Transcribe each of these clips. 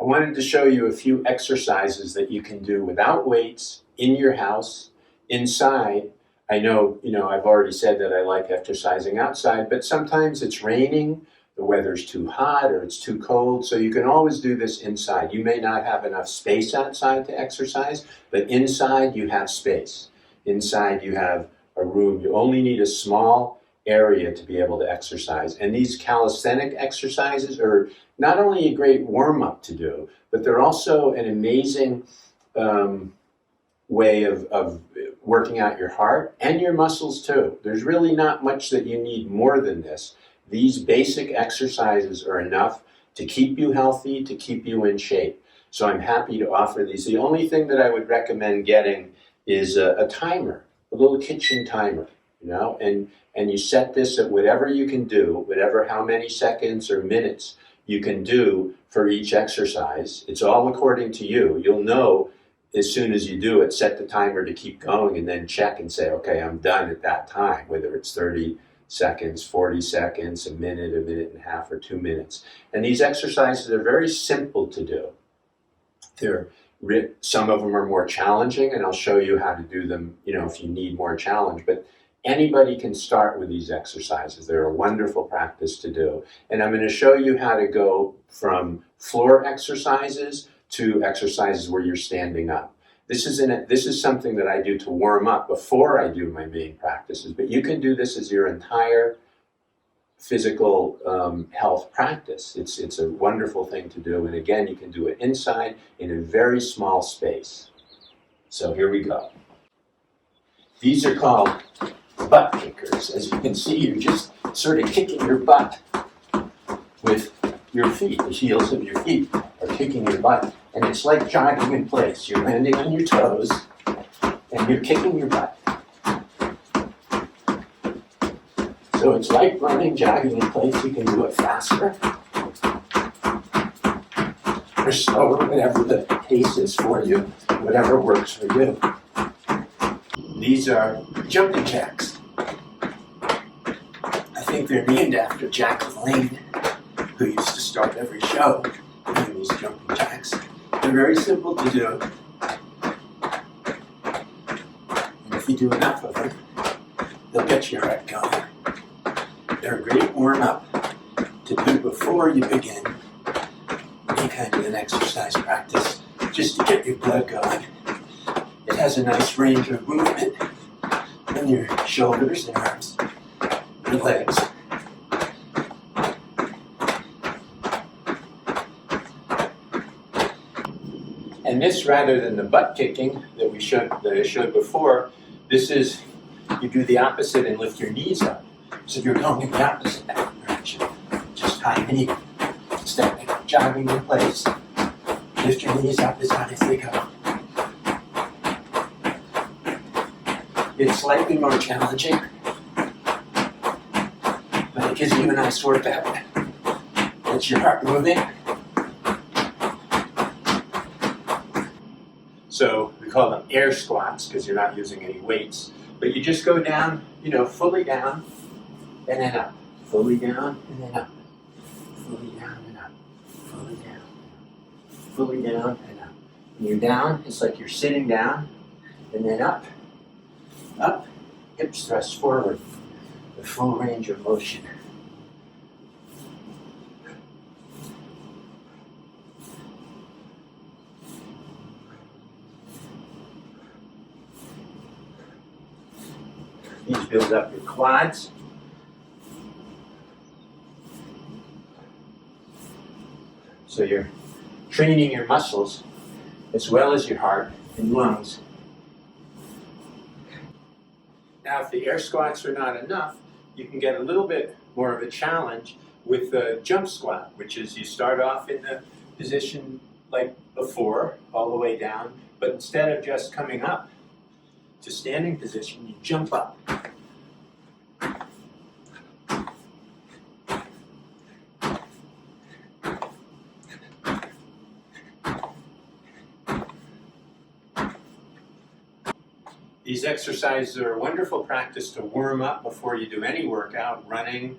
I wanted to show you a few exercises that you can do without weights, in your house, inside. I know, I've already said that I like exercising outside, but sometimes it's raining, the weather's too hot or it's too cold, so you can always do this inside. You may not have enough space outside to exercise, but inside you have space. Inside you have a room. You only need a small area to be able to exercise. And these calisthenic exercises are not only a great warm-up to do, but they're also an amazing way of working out your heart and your muscles too. There's really not much that you need more than this. These basic exercises are enough to keep you healthy, to keep you in shape. So I'm happy to offer these. The only thing that I would recommend getting is a timer, a little kitchen timer, and you set this at whatever you can do, how many seconds or minutes you can do for each exercise. It's all according to you. You'll know as soon as you do it, set the timer to keep going and then check and say, okay, I'm done at that time, whether it's 30 seconds, 40 seconds, a minute and a half, or 2 minutes. And these exercises are very simple to do. Some of them are more challenging, and I'll show you how to do them, if you need more challenge. But anybody can start with these exercises. They're a wonderful practice to do. And I'm going to show you how to go from floor exercises to exercises where you're standing up. This is something that I do to warm up before I do my main practices, but you can do this as your entire physical health practice. It's a wonderful thing to do, and again, you can do it inside in a very small space. So here we go. These are called butt kickers. As you can see, you're just sort of kicking your butt with your feet. The heels of your feet are kicking your butt, and it's like jogging in place. You're landing on your toes, and you're kicking your butt. So it's like running, jogging in place. You can do it faster or slower, whatever the pace is for you, whatever works for you. These are jumping jacks. I think they're named after Jack LaLanne, who used to start every show doing these jumping jacks. They're very simple to do. And if you do enough of them, they'll get your heart going. They're a great warm-up to do before you begin any kind of an exercise practice, just to get your blood going. It has a nice range of movement in your shoulders and arms, your legs. And this, rather than the butt kicking that I showed before, this is, you do the opposite and lift your knees up. So you're going in the opposite direction. Just high knee, stepping, jogging in place. Lift your knees up as high as they go. It's slightly more challenging, but it gives you a nice workout. Gets your heart moving. So we call them air squats because you're not using any weights. But you just go down, fully down and then up. Fully down and then up. Fully down and up. Fully down. Fully down and up. When you're down, it's like you're sitting down and then up. Up, hips thrust forward. The full range of motion. These build up your quads. So you're training your muscles as well as your heart and lungs. Now, if the air squats are not enough, you can get a little bit more of a challenge with the jump squat, which is you start off in the position like before, all the way down, but instead of just coming up to standing position, you jump up. These exercises are a wonderful practice to warm up before you do any workout, running,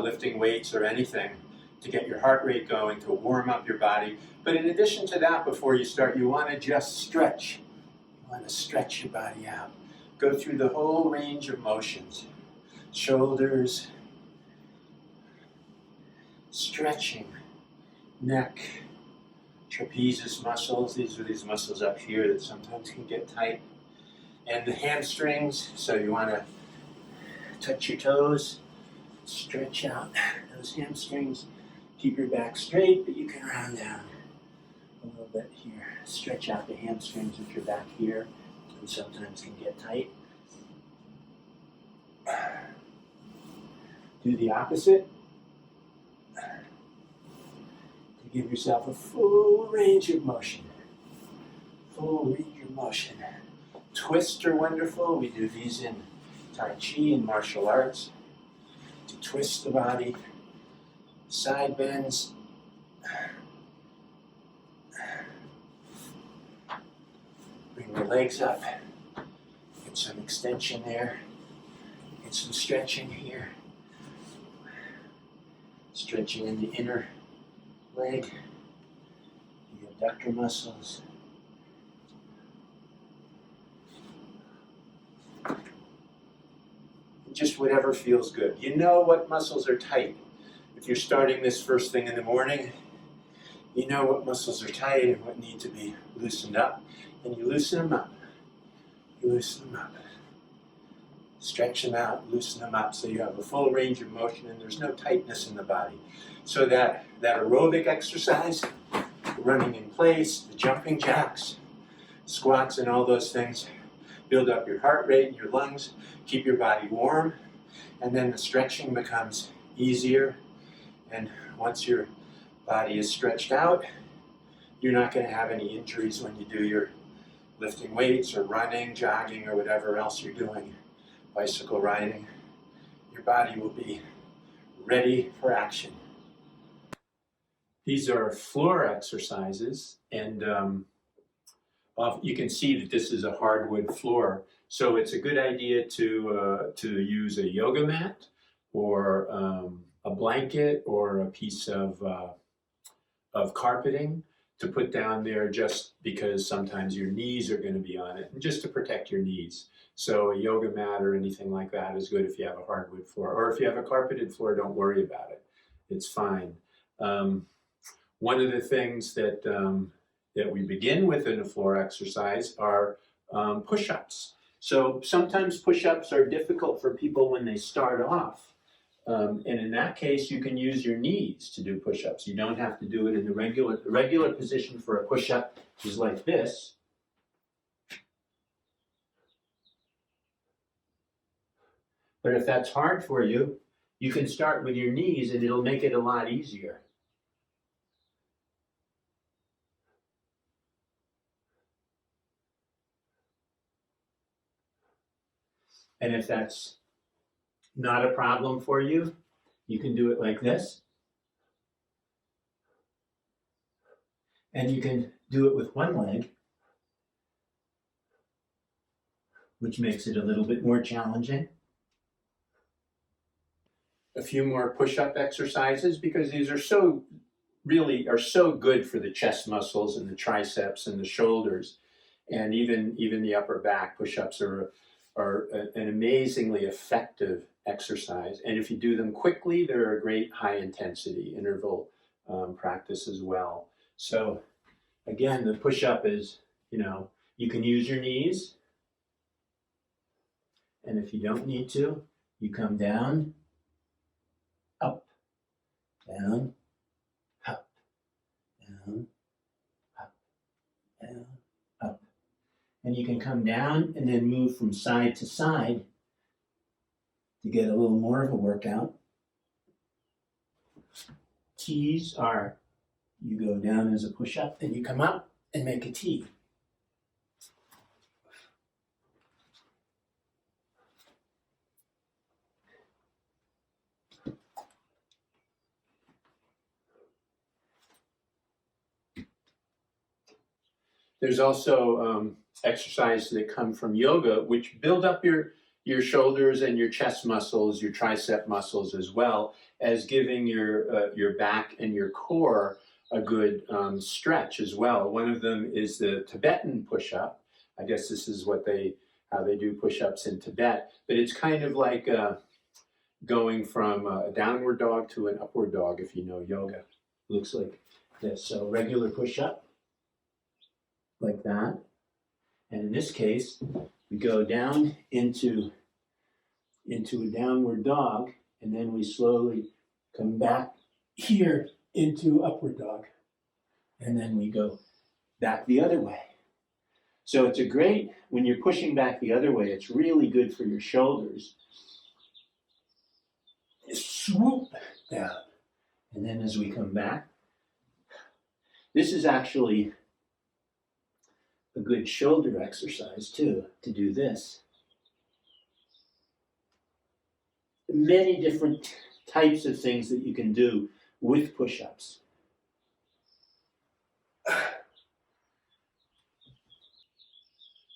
lifting weights or anything, to get your heart rate going, to warm up your body. But in addition to that, before you start, you want to just stretch. You want to stretch your body out. Go through the whole range of motions. Shoulders, stretching, neck, trapezius muscles. These are these muscles up here that sometimes can get tight. And the hamstrings, so you want to touch your toes, stretch out those hamstrings. Keep your back straight, but you can round down a little bit here. Stretch out the hamstrings with your back here, and sometimes can get tight. Do the opposite. To give yourself a full range of motion. Full range of motion. Twists are wonderful. We do these in Tai Chi and martial arts. To twist the body. Side bends. Bring the legs up. Get some extension there. Get some stretching here. Stretching in the inner leg, the abductor muscles. Just whatever feels good. You know what muscles are tight. If you're starting this first thing in the morning, you know what muscles are tight and what need to be loosened up, and you loosen them up. You loosen them up. Stretch them out, loosen them up so you have a full range of motion and there's no tightness in the body. So that aerobic exercise, running in place, the jumping jacks, squats and all those things, build up your heart rate and your lungs, keep your body warm, and then the stretching becomes easier. And once your body is stretched out, you're not going to have any injuries when you do your lifting weights or running, jogging, or whatever else you're doing. Bicycle riding, your body will be ready for action. These are floor exercises, and you can see that this is a hardwood floor, so it's a good idea to use a yoga mat or a blanket or a piece of carpeting to put down there, just because sometimes your knees are going to be on it, and just to protect your knees. So a yoga mat or anything like that is good if you have a hardwood floor. Or if you have a carpeted floor, don't worry about it. It's fine. One of the things that we begin with in a floor exercise are push-ups. So sometimes push-ups are difficult for people when they start off. And in that case, you can use your knees to do push-ups. You don't have to do it in the regular position for a push-up is like this. But if that's hard for you, you can start with your knees and it'll make it a lot easier. And if that's not a problem for you, you can do it like this. And you can do it with one leg, which makes it a little bit more challenging. A few more push-up exercises, because these are so good for the chest muscles and the triceps and the shoulders, and even the upper back. Push-ups are an amazingly effective exercise, and if you do them quickly, they're a great high-intensity interval practice as well. So again, the push-up is, you can use your knees, and if you don't need to, you come down, up, down, up, down, up, down, up. And you can come down and then move from side to side to get a little more of a workout. T's are, you go down as a push-up, then you come up and make a T. There's also exercises that come from yoga, which build up your shoulders and your chest muscles, your tricep muscles as well. as giving your back and your core a good stretch as well. One of them is the Tibetan Push Up. I guess this is how they do push-ups in Tibet, but it's kind of like going from a downward dog to an upward dog, if you know yoga. Looks like this. So regular push-up, like that. And in this case, we go down into a downward dog, and then we slowly come back here into upward dog. And then we go back the other way. So it's when you're pushing back the other way, it's really good for your shoulders. Swoop down. And then as we come back, this is actually a good shoulder exercise too, to do this. Many different types of things that you can do with push-ups.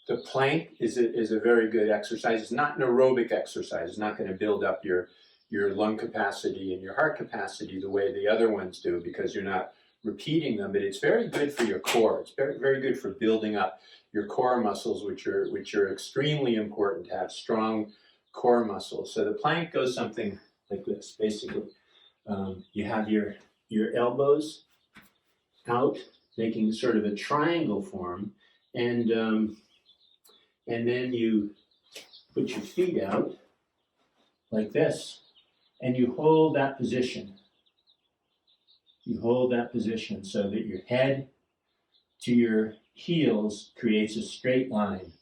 The plank is a very good exercise. It's not an aerobic exercise. It's not going to build up your lung capacity and your heart capacity the way the other ones do, because you're not repeating them, but it's very good for your core. It's very, very good for building up your core muscles, which are extremely important to have strong core muscles. So the plank goes something like this, basically. You have your elbows out, making sort of a triangle form, and then you put your feet out like this, and you hold that position. You hold that position so that your head to your heels creates a straight line.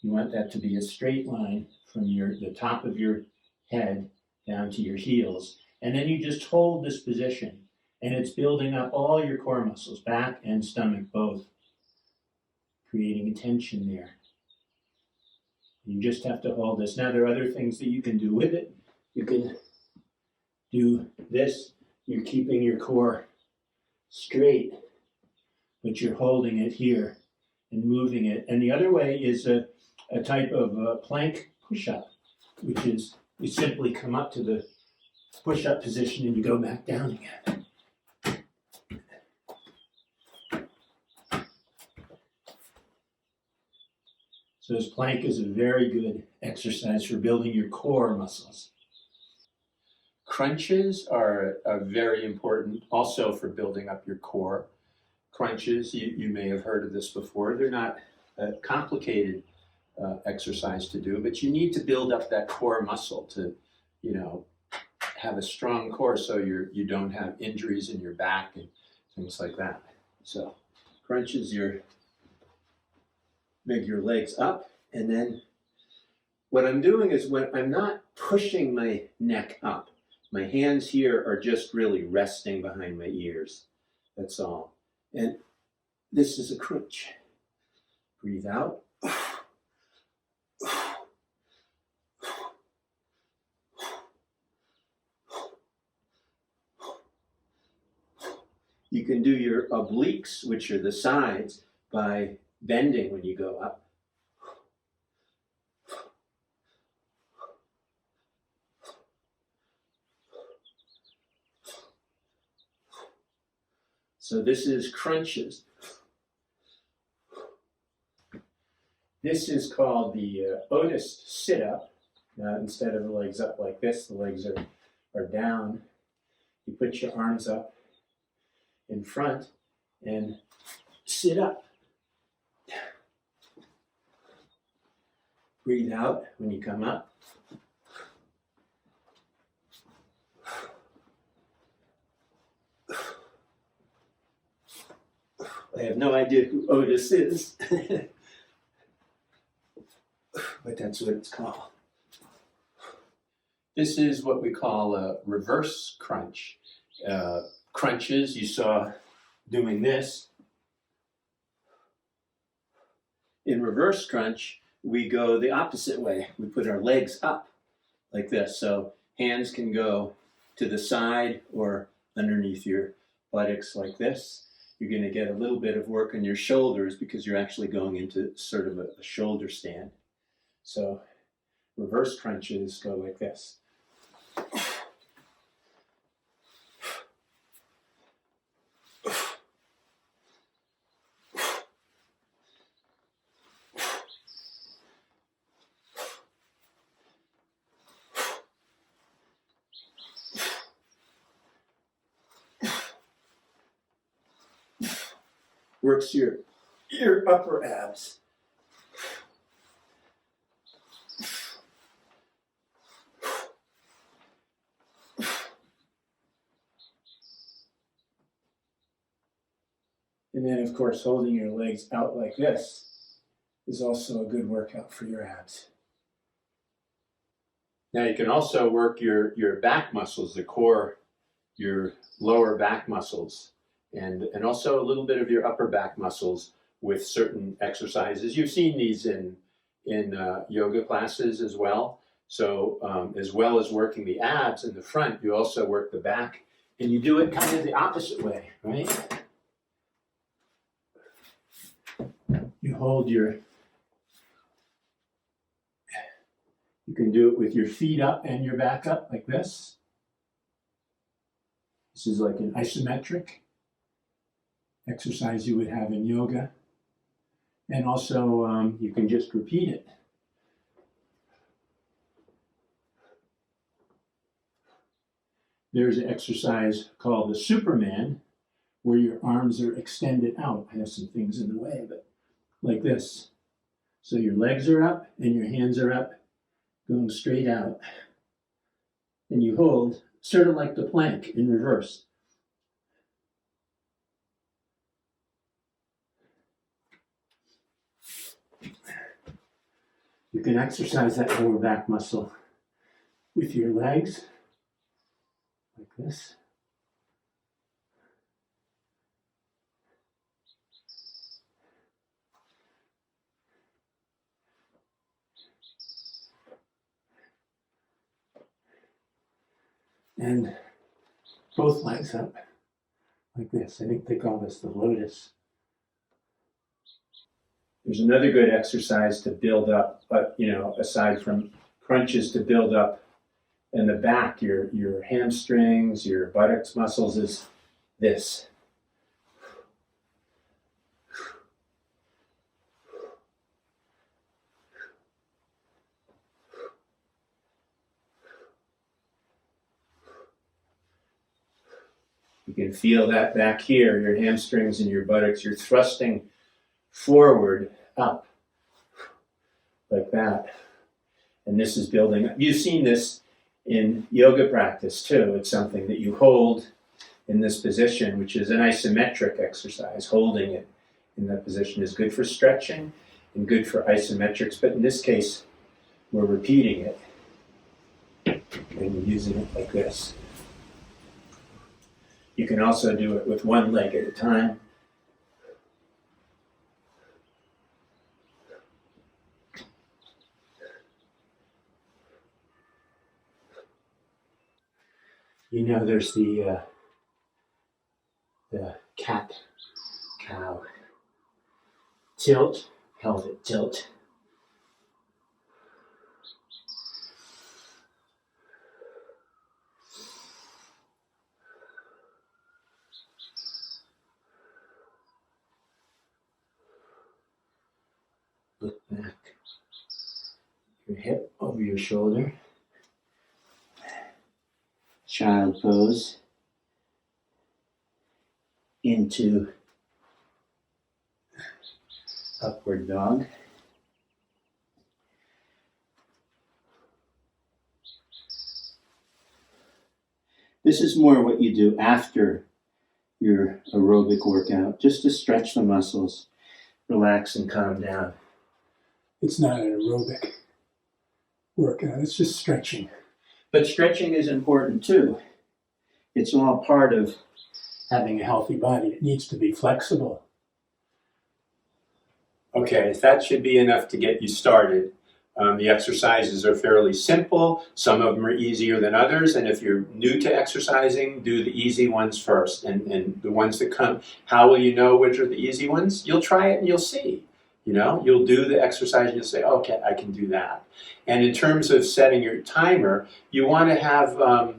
You want that to be a straight line from the top of your head down to your heels. And then you just hold this position, and it's building up all your core muscles, back and stomach both, creating a tension there. You just have to hold this. Now, there are other things that you can do with it. You can do this. You're keeping your core straight, but you're holding it here and moving it. And the other way is a type of plank push-up, which is you simply come up to the push-up position and you go back down again. So this plank is a very good exercise for building your core muscles. Crunches are very important also for building up your core. Crunches, you may have heard of this before. They're not a complicated exercise to do, but you need to build up that core muscle to, have a strong core so you don't have injuries in your back and things like that. So crunches, make your legs up, and then what I'm doing is when I'm not pushing my neck up, my hands here are just really resting behind my ears. That's all. And this is a crunch. Breathe out. You can do your obliques, which are the sides, by bending when you go up. So this is crunches. This is called the Otis Situp. Instead of the legs up like this, the legs are down. You put your arms up in front and sit up. Breathe out when you come up. I have no idea who Otis is, but that's what it's called. This is what we call a reverse crunch. Crunches, you saw doing this. In reverse crunch, we go the opposite way. We put our legs up like this. So hands can go to the side or underneath your buttocks like this. You're going to get a little bit of work on your shoulders because you're actually going into sort of a shoulder stand. So reverse crunches go like this. works your upper abs. And then, of course, holding your legs out like this is also a good workout for your abs. Now you can also work your back muscles, the core, your lower back muscles, and also a little bit of your upper back muscles with certain exercises. You've seen these in yoga classes as well. So as well as working the abs in the front, you also work the back, and you do it kind of the opposite way, right? You hold you can do it with your feet up and your back up like this. This is like an isometric exercise you would have in yoga. And also you can just repeat it. There's an exercise called the Superman, where your arms are extended out. I have some things in the way, but like this. So your legs are up and your hands are up, going straight out. And you hold sort of like the plank in reverse. You can exercise that lower back muscle with your legs, like this. And both legs up, like this. I think they call this the lotus. There's another good exercise to build up, but aside from crunches, to build up in the back, your hamstrings, your buttocks muscles, is this. You can feel that back here, your hamstrings and your buttocks. You're thrusting forward, up, like that. And this is building up. You've seen this in yoga practice too. It's something that you hold in this position, which is an isometric exercise. Holding it in that position is good for stretching and good for isometrics, but in this case, we're repeating it and we're using it like this. You can also do it with one leg at a time. There's the cat-cow tilt, pelvic tilt. Look back, your hip over your shoulder. Child pose into upward dog. This is more what you do after your aerobic workout, just to stretch the muscles, relax and calm down. It's not an aerobic workout, it's just stretching. But stretching is important too. It's all part of having a healthy body. It needs to be flexible. Okay, that should be enough to get you started. The exercises are fairly simple. Some of them are easier than others. And if you're new to exercising, do the easy ones first. And the ones that come, how will you know which are the easy ones? You'll try it and you'll see. You'll do the exercise and you'll say, okay, I can do that. And in terms of setting your timer, you want to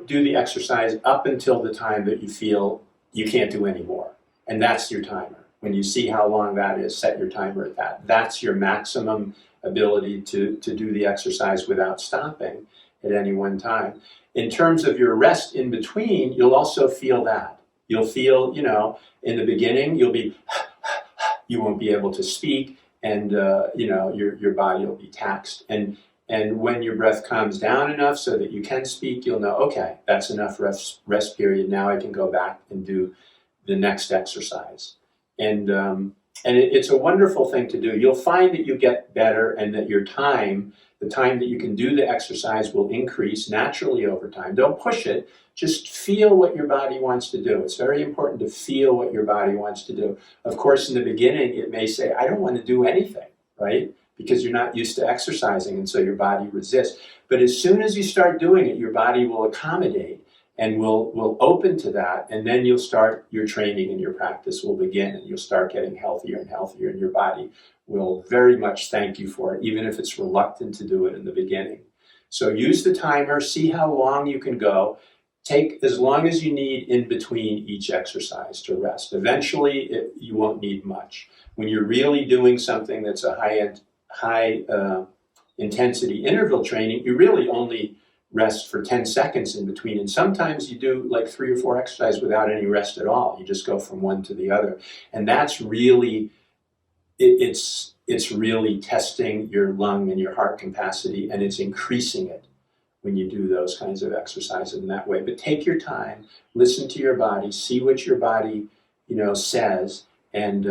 do the exercise up until the time that you feel you can't do any more. And that's your timer. When you see how long that is, set your timer at that. That's your maximum ability to do the exercise without stopping at any one time. In terms of your rest in between, you'll also feel that. You'll feel, you know, in the beginning, you won't be able to speak, and you know, your body will be taxed. And when your breath calms down enough so that you can speak, you'll know, okay, that's enough rest period. Now I can go back and do the next exercise. And it's a wonderful thing to do. You'll find that you get better, and that your time, the time that you can do the exercise, will increase naturally over time. Don't push it. Just feel what your body wants to do. It's very important to feel what your body wants to do. Of course, in the beginning, it may say, I don't want to do anything, right? Because you're not used to exercising, and so your body resists. But as soon as you start doing it, your body will accommodate and will open to that, and then you'll start your training, and your practice will begin, and you'll start getting healthier and healthier, and your body will very much thank you for it, even if it's reluctant to do it in the beginning. So use the timer, see how long you can go. Take as long as you need in between each exercise to rest. Eventually, you won't need much. When you're really doing something that's a high intensity interval training, you really only rest for 10 seconds in between. And sometimes you do like 3 or 4 exercises without any rest at all. You just go from one to the other. And that's really, it's really testing your lung and your heart capacity, and it's increasing it when you do those kinds of exercises in that way. But take your time, listen to your body, see what your body, you know, says, and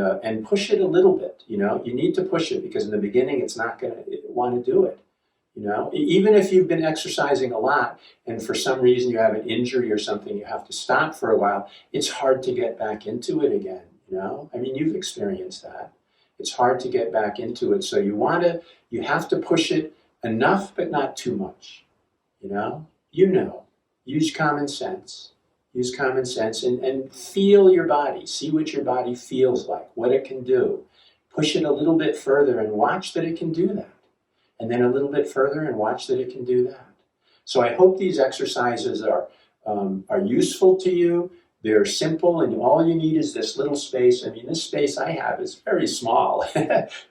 push it a little bit. You know, you need to push it, because in the beginning it's not going to want to do it. You know, even if you've been exercising a lot and for some reason you have an injury or something, you have to stop for a while, it's hard to get back into it again. You know, I mean, you've experienced that. It's hard to get back into it. So you have to push it enough, but not too much. You know, use common sense. Use common sense and feel your body. See what your body feels like, what it can do. Push it a little bit further and watch that it can do that. And then a little bit further and watch that it can do that. So I hope these exercises are useful to you. They're simple, and all you need is this little space. I mean, this space I have is very small.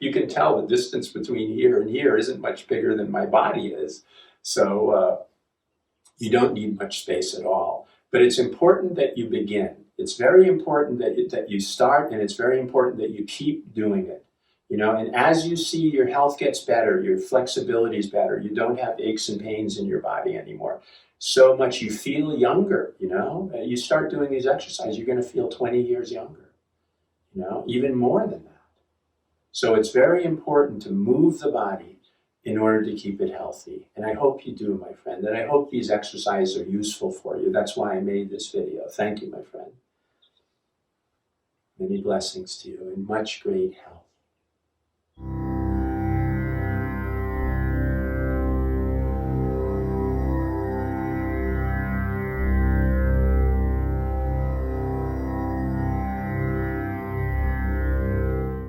You can tell the distance between here and here isn't much bigger than my body is. So you don't need much space at all. But it's important that you begin. It's very important that you start, and it's very important that you keep doing it. You know, and as you see your health gets better, your flexibility is better, you don't have aches and pains in your body anymore. So much you feel younger, you know. You start doing these exercises, you're going to feel 20 years younger, you know, even more than that. So it's very important to move the body in order to keep it healthy. And I hope you do, my friend. And I hope these exercises are useful for you. That's why I made this video. Thank you, my friend. Many blessings to you and much great health.